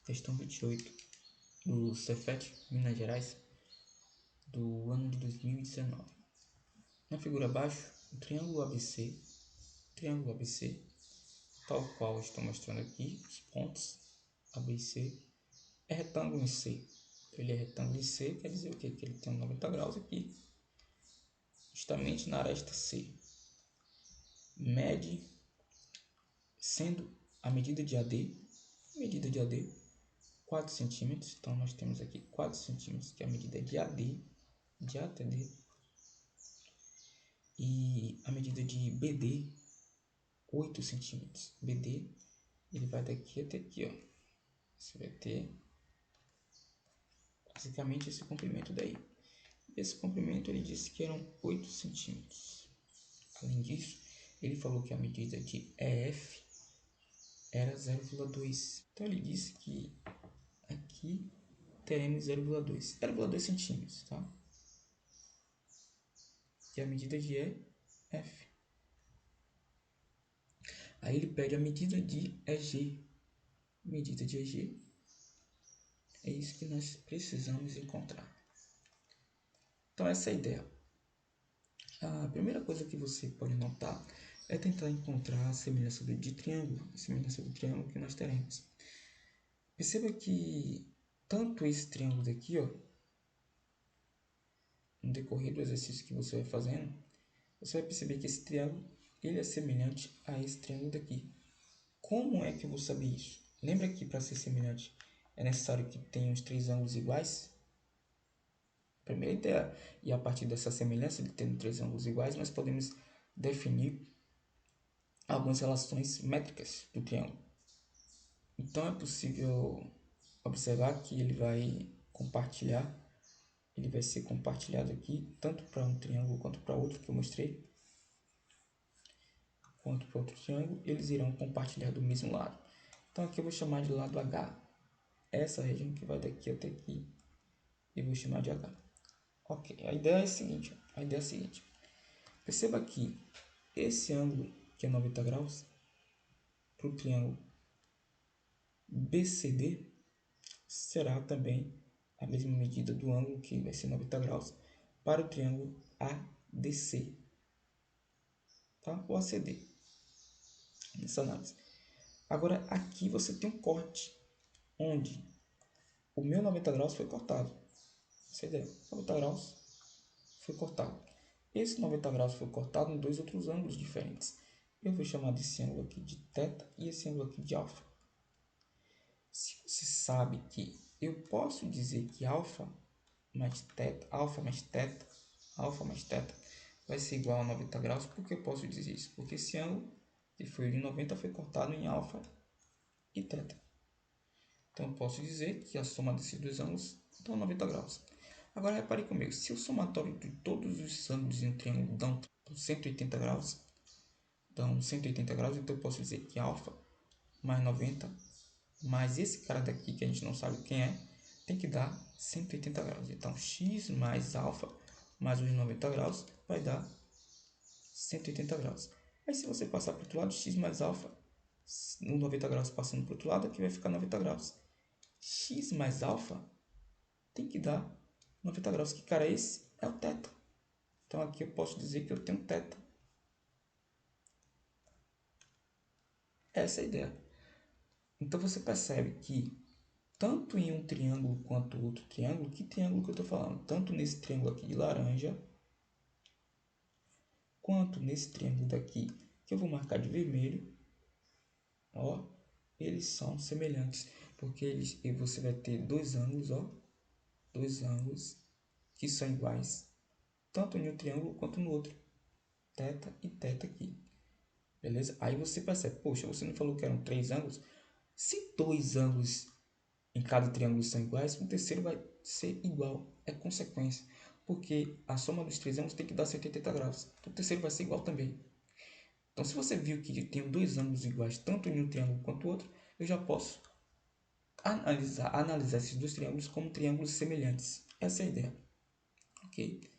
questão 28 do Cefet, Minas Gerais, do ano de 2019. Na figura abaixo, o triângulo ABC, tal qual estou mostrando aqui, os pontos ABC, é retângulo em C. Ele é retângulo em C, quer dizer o quê? Que ele tem 90 graus aqui, justamente na aresta C. Mede, sendo a medida de AD, 4 centímetros. Então, nós temos aqui 4 centímetros, que é a medida de AD, de ATD. E a medida de BD, 8 centímetros. BD, ele vai daqui até aqui, ó. Você vai ter basicamente esse comprimento daí. Esse comprimento ele disse que eram 8 centímetros. Além disso, ele falou que a medida de EF era 0,2. Então ele disse que aqui teremos 0,2 centímetros, tá? Que é a medida de EF. Aí ele pede a medida de EG. Medida de EG é isso que nós precisamos encontrar. Então essa é a ideia. A primeira coisa que você pode notar é tentar encontrar a semelhança de triângulo, a semelhança do triângulo que nós teremos. Perceba que tanto esse triângulo daqui, ó, no decorrer do exercício que você vai fazendo, você vai perceber que esse triângulo ele é semelhante a esse triângulo daqui. Como é que eu vou saber isso? Lembra que para ser semelhante é necessário que tenha os três ângulos iguais? Primeira ideia. E a partir dessa semelhança de tendo três ângulos iguais, nós podemos definir algumas relações métricas do triângulo. Então é possível observar que ele vai ser compartilhado aqui, tanto para um triângulo quanto para outro que eu mostrei, quanto para outro triângulo, eles irão compartilhar do mesmo lado. Então aqui eu vou chamar de lado H, essa região que vai daqui até aqui, eu vou chamar de H. Ok, a ideia é a seguinte, perceba que esse ângulo que é 90 graus, para o triângulo BCD, será também a mesma medida do ângulo, que vai ser 90 graus, para o triângulo ADC, tá? Ou ACD, nessa análise. Agora, aqui você tem um corte, onde o meu 90 graus foi cortado. Essa é a ideia, 90 graus foi cortado. Esse 90 graus foi cortado em dois outros ângulos diferentes. Eu vou chamar desse ângulo aqui de θ e esse ângulo aqui de α. Se você sabe que eu posso dizer que α mais θ vai ser igual a 90 graus, por que eu posso dizer isso? Porque esse ângulo, que foi de 90, foi cortado em α e θ. Então eu posso dizer que a soma desses dois ângulos dá 90 graus. Agora repare comigo, se o somatório de todos os ângulos em um triângulo dão 180 graus, então eu posso dizer que α mais 90 mais esse cara daqui, que a gente não sabe quem é, tem que dar 180 graus. Então x mais α mais os 90 graus vai dar 180 graus. Aí se você passar para o outro lado, x mais α, no 90 graus passando para o outro lado, aqui vai ficar 90 graus. X mais α tem que dar 90 graus. Que cara é esse? É o θ. Então aqui eu posso dizer que eu tenho θ. Essa é a ideia. Então você percebe que tanto em um triângulo quanto outro triângulo, que triângulo que eu estou falando? Tanto nesse triângulo aqui de laranja, quanto nesse triângulo daqui, que eu vou marcar de vermelho, ó, eles são semelhantes, porque você vai ter dois ângulos, ó, dois ângulos que são iguais, tanto em um triângulo quanto no outro, θ e θ aqui, beleza? Aí você percebe, poxa, você não falou que eram três ângulos? Se dois ângulos em cada triângulo são iguais, o terceiro vai ser igual, é consequência, porque a soma dos três ângulos tem que dar 180 graus, então o terceiro vai ser igual também. Então se você viu que tem dois ângulos iguais, tanto em um triângulo quanto no outro, eu já posso analisar esses dois triângulos como triângulos semelhantes. Essa é a ideia, ok?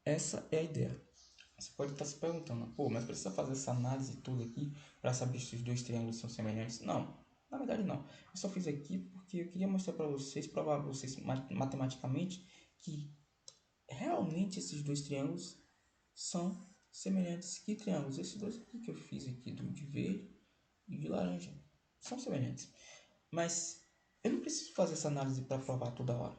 Essa é a ideia. Você pode estar se perguntando, pô, mas precisa fazer essa análise toda aqui para saber se os dois triângulos são semelhantes? Não Na verdade não, eu só fiz aqui porque eu queria mostrar para vocês, provar para vocês matematicamente que realmente esses dois triângulos são semelhantes. Que triângulos? Esses dois aqui que eu fiz aqui, do de verde e de laranja, são semelhantes. Mas eu não preciso fazer essa análise para provar toda hora.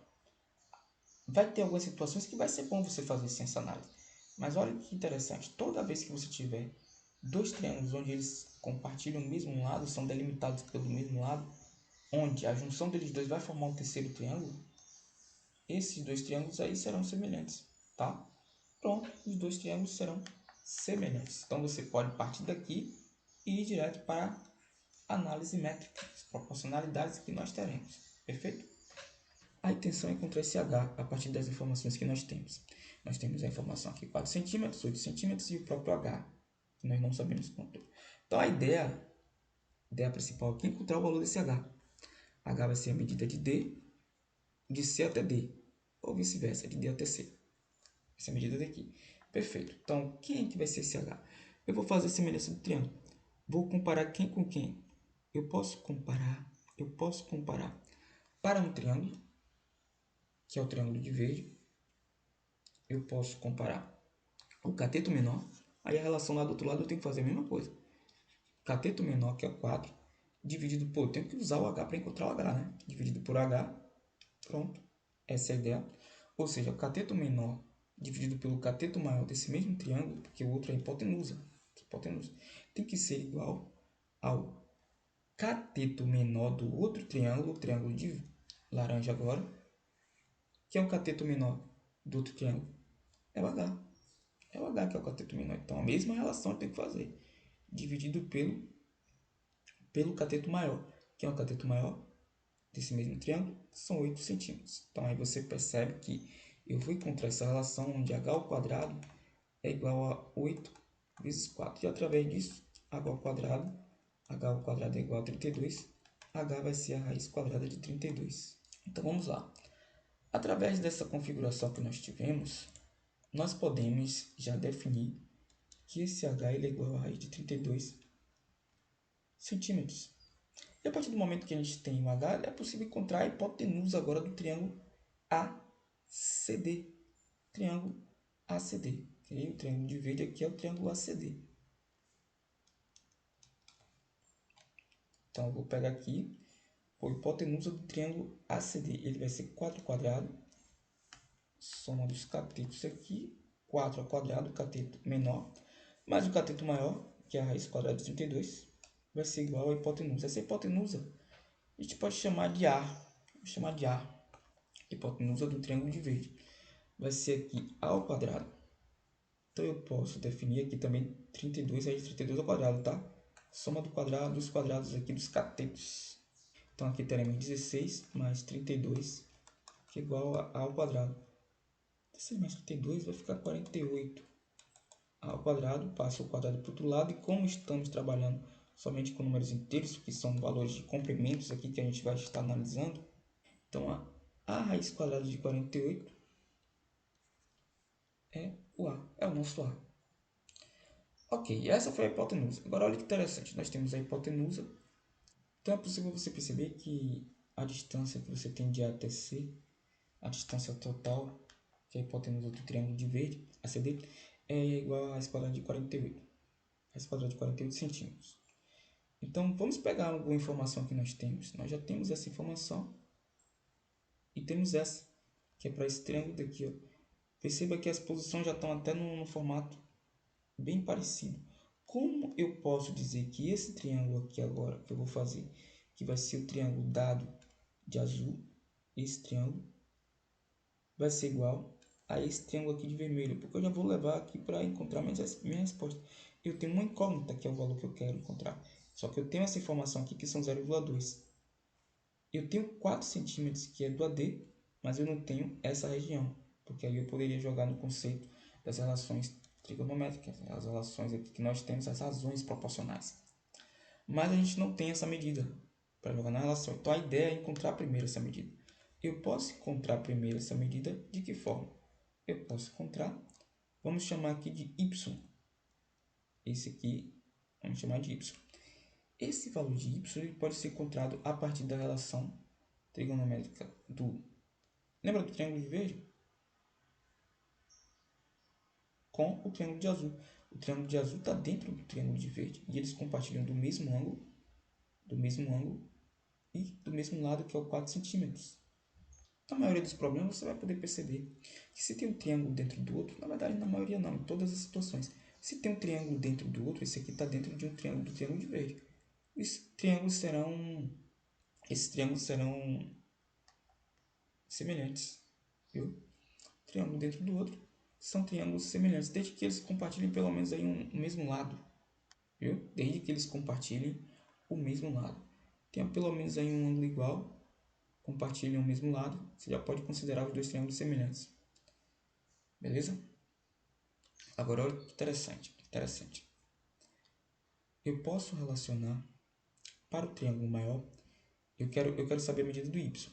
Vai ter algumas situações que vai ser bom você fazer sem essa análise. Mas olha que interessante, toda vez que você tiver dois triângulos onde eles compartilham o mesmo lado, são delimitados pelo mesmo lado, onde a junção deles dois vai formar um terceiro triângulo, esses dois triângulos aí serão semelhantes, tá? Pronto, os dois triângulos serão semelhantes. Então você pode partir daqui e ir direto para a análise métrica, as proporcionalidades que nós teremos, perfeito? A intenção é encontrar esse H a partir das informações que nós temos. Nós temos a informação aqui 4 centímetros, 8 centímetros e o próprio H, que nós não sabemos quanto. Então a ideia principal aqui é encontrar o valor desse H. H vai ser a medida de D, de C até D, ou vice-versa, de D até C. Essa é a medida daqui. Perfeito. Então, quem é que vai ser esse H? Eu vou fazer a semelhança do triângulo. Vou comparar quem com quem? Eu posso comparar para um triângulo, que é o triângulo de verde, eu posso comparar o cateto menor, aí a relação lá do outro lado eu tenho que fazer a mesma coisa. Cateto menor, que é 4, dividido por... Eu tenho que usar o H para encontrar o H, né? Dividido por H, pronto. Essa é a ideia. Ou seja, o cateto menor dividido pelo cateto maior desse mesmo triângulo, porque o outro é hipotenusa, tem que ser igual ao cateto menor do outro triângulo, o triângulo de laranja agora, que é o cateto menor do outro triângulo. É o H. É o H que é o cateto menor. Então, a mesma relação eu tenho que fazer. Dividido pelo cateto maior. Que é o cateto maior desse mesmo triângulo, são 8 centímetros. Então, aí você percebe que eu vou encontrar essa relação onde h ao quadrado é igual a 8 vezes 4. E através disso, h ao quadrado é igual a 32. H vai ser a raiz quadrada de 32. Então, vamos lá. Através dessa configuração que nós tivemos, nós podemos já definir que esse h ele é igual a raiz de 32 centímetros. E a partir do momento que a gente tem o h, é possível encontrar a hipotenusa agora do triângulo ACD. Triângulo ACD. Okay? O triângulo de verde aqui é o triângulo ACD. Então, eu vou pegar aqui a hipotenusa do triângulo ACD. Ele vai ser 4 ao quadrado, soma dos catetos aqui, 4 ao quadrado, cateto menor, mais o cateto maior, que é a raiz quadrada de 32, vai ser igual à hipotenusa. Essa hipotenusa a gente pode chamar de A. Vou chamar de A. Hipotenusa do triângulo de verde. Vai ser aqui A ao quadrado. Então eu posso definir aqui também 32 raiz de 32 ao quadrado, tá? Soma do quadrado dos quadrados aqui dos catetos. Então aqui teremos 16 mais 32, que é igual a ao quadrado. 16 mais 32 vai ficar 48. A ao quadrado, passa o quadrado para o outro lado. E como estamos trabalhando somente com números inteiros, que são valores de comprimentos aqui que a gente vai estar analisando, então a raiz quadrada de 48 é o A, é o nosso A. Ok, essa foi a hipotenusa. Agora olha que interessante, nós temos a hipotenusa. Então é possível você perceber que a distância que você tem de A até C, a distância total, que é a hipotenusa do triângulo de verde, ACD, é igual a raiz quadrada de 48. Raiz quadrada de 48 centímetros. Então vamos pegar alguma informação que nós temos. Nós já temos essa informação e temos essa, que é para esse triângulo daqui. Ó. Perceba que as posições já estão até no formato bem parecido. Como eu posso dizer que esse triângulo aqui agora, que eu vou fazer, que vai ser o triângulo dado de azul, esse triângulo, vai ser igual a esse triângulo aqui de vermelho, porque eu já vou levar aqui para encontrar minha resposta. Eu tenho uma incógnita, que é o valor que eu quero encontrar. Só que eu tenho essa informação aqui, que são 0,2. Eu tenho 4 centímetros, que é do AD, mas eu não tenho essa região, porque aí eu poderia jogar no conceito das relações trigonométricas, as relações aqui que nós temos, as razões proporcionais. Mas a gente não tem essa medida para jogar na relação. Então a ideia é encontrar primeiro essa medida. Eu posso encontrar primeiro essa medida de que forma? Eu posso encontrar, vamos chamar aqui de y. Esse aqui, vamos chamar de y. Esse valor de y ele pode ser encontrado a partir da relação trigonométrica do... Lembra do triângulo de verde? Com o triângulo de azul. O triângulo de azul está dentro do triângulo de verde e eles compartilham do mesmo ângulo e do mesmo lado, que é o 4 centímetros. Na maioria dos problemas você vai poder perceber que se tem um triângulo dentro do outro, na verdade na maioria não, em todas as situações, se tem um triângulo dentro do outro, esse aqui está dentro de um triângulo do triângulo de verde. Esses triângulos serão semelhantes, viu? Triângulo dentro do outro são triângulos semelhantes, desde que eles compartilhem pelo menos aí um mesmo lado, viu? Desde que eles compartilhem o mesmo lado. Tenha pelo menos aí um ângulo igual, compartilhem o mesmo lado, você já pode considerar os dois triângulos semelhantes. Beleza? Agora olha que interessante. Eu posso relacionar para o triângulo maior, eu quero saber a medida do y.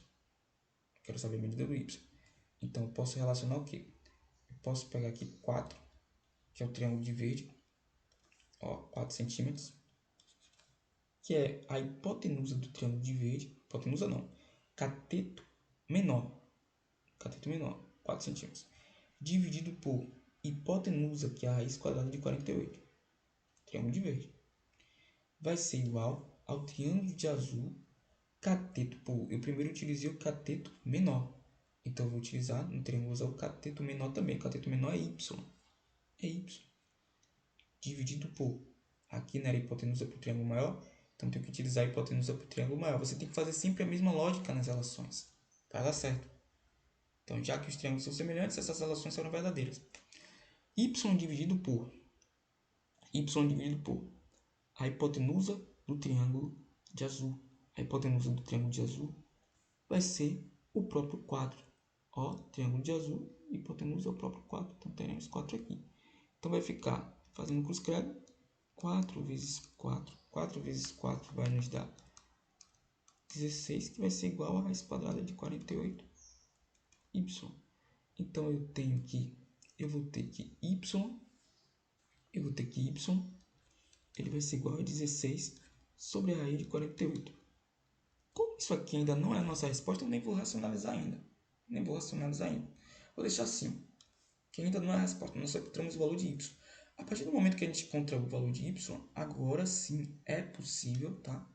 Quero saber a medida do y. Então eu posso relacionar o quê? Eu posso pegar aqui 4, que é o triângulo de verde, ó, 4 centímetros, que é a hipotenusa do triângulo de verde, hipotenusa não, cateto menor, 4 centímetros, dividido por hipotenusa, que é a raiz quadrada de 48, triângulo de verde, vai ser igual ao triângulo de azul, cateto por... Eu primeiro utilizei o cateto menor, então eu vou utilizar no triângulo azul o cateto menor também. O cateto menor é y, dividido por... Aqui não era hipotenusa para o triângulo maior, então tenho que utilizar a hipotenusa para o triângulo maior. Você tem que fazer sempre a mesma lógica nas relações, para dar certo. Então, já que os triângulos são semelhantes, essas relações serão verdadeiras. Y dividido por a hipotenusa do triângulo de azul. A hipotenusa do triângulo de azul vai ser o próprio quadro. Ó, triângulo de azul, hipotenusa é o próprio quadro. Então, teremos 4 aqui. Então, vai ficar, fazendo cruz credo, 4 vezes 4. 4 vezes 4 vai nos dar 16, que vai ser igual a raiz quadrada de 48y. Então, eu vou ter que y, ele vai ser igual a 16 sobre a raiz de 48. Como isso aqui ainda não é a nossa resposta, eu nem vou racionalizar ainda. Vou deixar assim, que ainda não é a resposta, nós só encontramos o valor de y. A partir do momento que a gente encontra o valor de y, agora sim é possível, tá?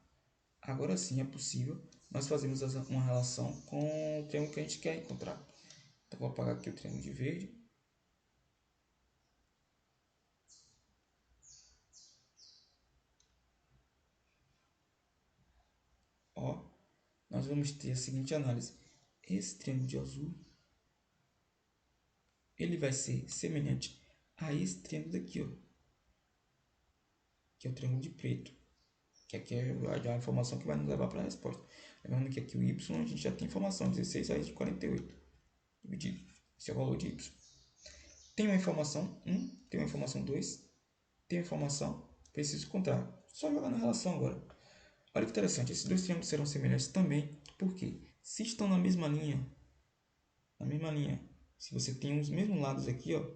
Agora sim é possível nós fazermos uma relação com o triângulo que a gente quer encontrar. Então, vou apagar aqui o triângulo de verde. Ó, nós vamos ter a seguinte análise. Esse triângulo de azul, ele vai ser semelhante a esse triângulo daqui, ó, que é o triângulo de preto, que aqui é a informação que vai nos levar para a resposta. Lembrando que aqui o y a gente já tem informação, 16 raiz de 48, dividido. Esse é o valor de y. Tem uma informação 1, tem uma informação 2, tem uma informação, preciso encontrar. Só jogar na relação agora. Olha que interessante, esses dois triângulos serão semelhantes também, porque se estão na mesma linha, se você tem os mesmos lados aqui, ó,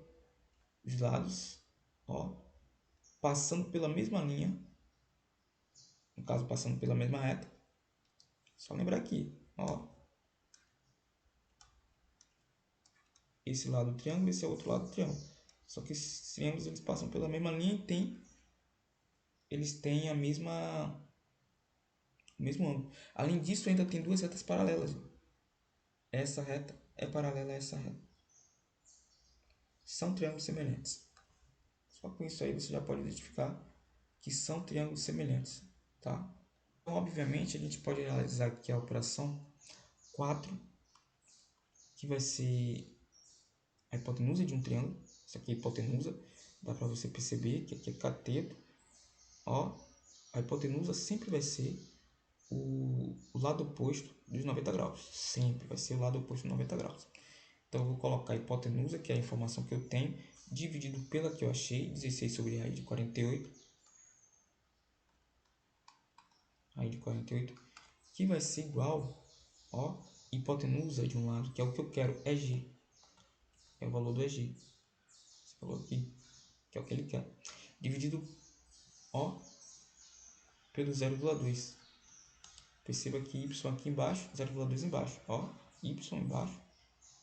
os lados, ó, passando pela mesma linha, no caso passando pela mesma reta, só lembrar aqui, ó, esse lado do triângulo, esse é o outro lado do triângulo. Só que esses triângulos eles passam pela mesma linha e eles têm o mesmo ângulo. Além disso, ainda tem duas retas paralelas. Essa reta é paralela a essa reta. São triângulos semelhantes. Só com isso aí você já pode identificar que são triângulos semelhantes, tá? Então, obviamente, a gente pode realizar aqui a operação 4, que vai ser a hipotenusa de um triângulo. Isso aqui é hipotenusa, dá para você perceber que aqui é cateto. Ó, a hipotenusa sempre vai ser o lado oposto dos 90 graus. Sempre vai ser o lado oposto dos 90 graus. Então, eu vou colocar a hipotenusa, que é a informação que eu tenho, dividido pela que eu achei, 16 sobre a raiz de 48. Raiz de 48, que vai ser igual, ó, hipotenusa de um lado, que é o que eu quero, é g. É o valor do EG. Esse valor aqui, que é o que ele quer. Dividido, ó, pelo 0,2. Perceba que y aqui embaixo, 0,2 embaixo. Ó, y embaixo,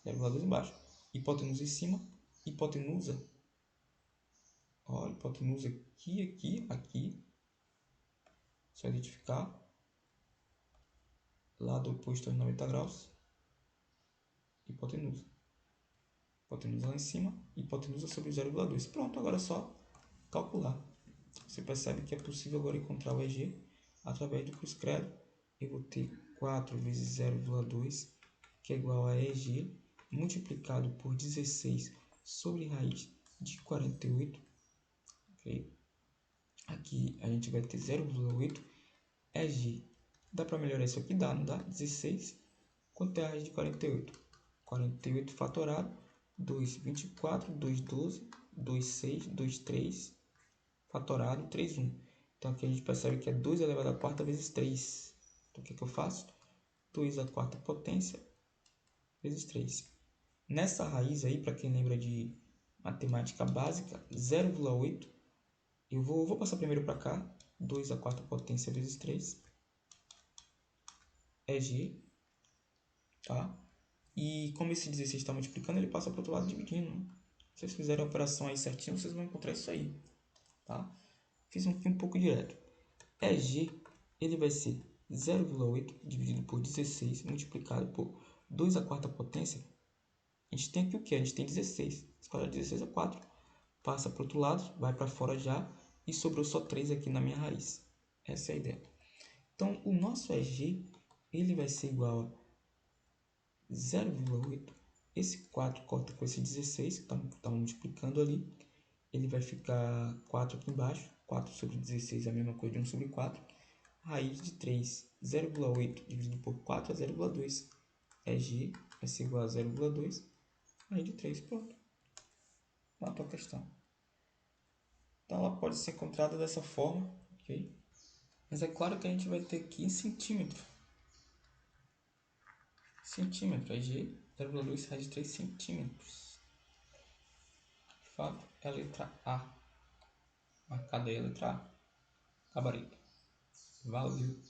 0,2 embaixo. Hipotenusa em cima, hipotenusa. Ó, hipotenusa aqui, aqui, aqui. Só identificar. Lado oposto aos 90 graus. Hipotenusa. Hipotenusa lá em cima, hipotenusa sobre 0,2. Pronto, agora é só calcular. Você percebe que é possível agora encontrar o EG através do cruz credo. Eu vou ter 4 vezes 0,2, que é igual a EG, multiplicado por 16 sobre raiz de 48. Okay? Aqui a gente vai ter 0,8 EG. Dá para melhorar isso aqui? Dá, não dá? 16. Quanto é a raiz de 48? 48 fatorado, 2, 24, 2, 12, 2, 6, 2, 3, fatorado, 3, 1. Então aqui a gente percebe que é 2 elevado à quarta vezes 3. Então o que eu faço? 2 à quarta potência vezes 3. Nessa raiz aí, para quem lembra de matemática básica, 0,8, eu vou passar primeiro para cá, 2 à quarta potência vezes 3, é G, tá? E como esse 16 está multiplicando, ele passa para o outro lado dividindo. Se vocês fizerem a operação aí certinho, vocês vão encontrar isso aí, tá? Fiz aqui um pouco direto. EG, ele vai ser 0,8 dividido por 16 multiplicado por 2 à quarta potência. A gente tem aqui o que? A gente tem 16. Escolhe 16 é 4. Passa para o outro lado, vai para fora já. E sobrou só 3 aqui na minha raiz. Essa é a ideia. Então, o nosso EG, ele vai ser igual a 0,8. Esse 4 corta com esse 16, que está multiplicando ali. Ele vai ficar 4 aqui embaixo. 4 sobre 16 é a mesma coisa de 1 sobre 4. Raiz de 3, 0,8 dividido por 4 é 0,2. EG vai ser igual a 0,2. Raiz de 3, pronto. Matou a questão. Então ela pode ser encontrada dessa forma, ok? Mas é claro que a gente vai ter aqui em centímetro. Centímetro, EG 0,2 raiz de 3 centímetros. De fato, é a letra A. Marcada aí a letra A. Gabarito. Valeu!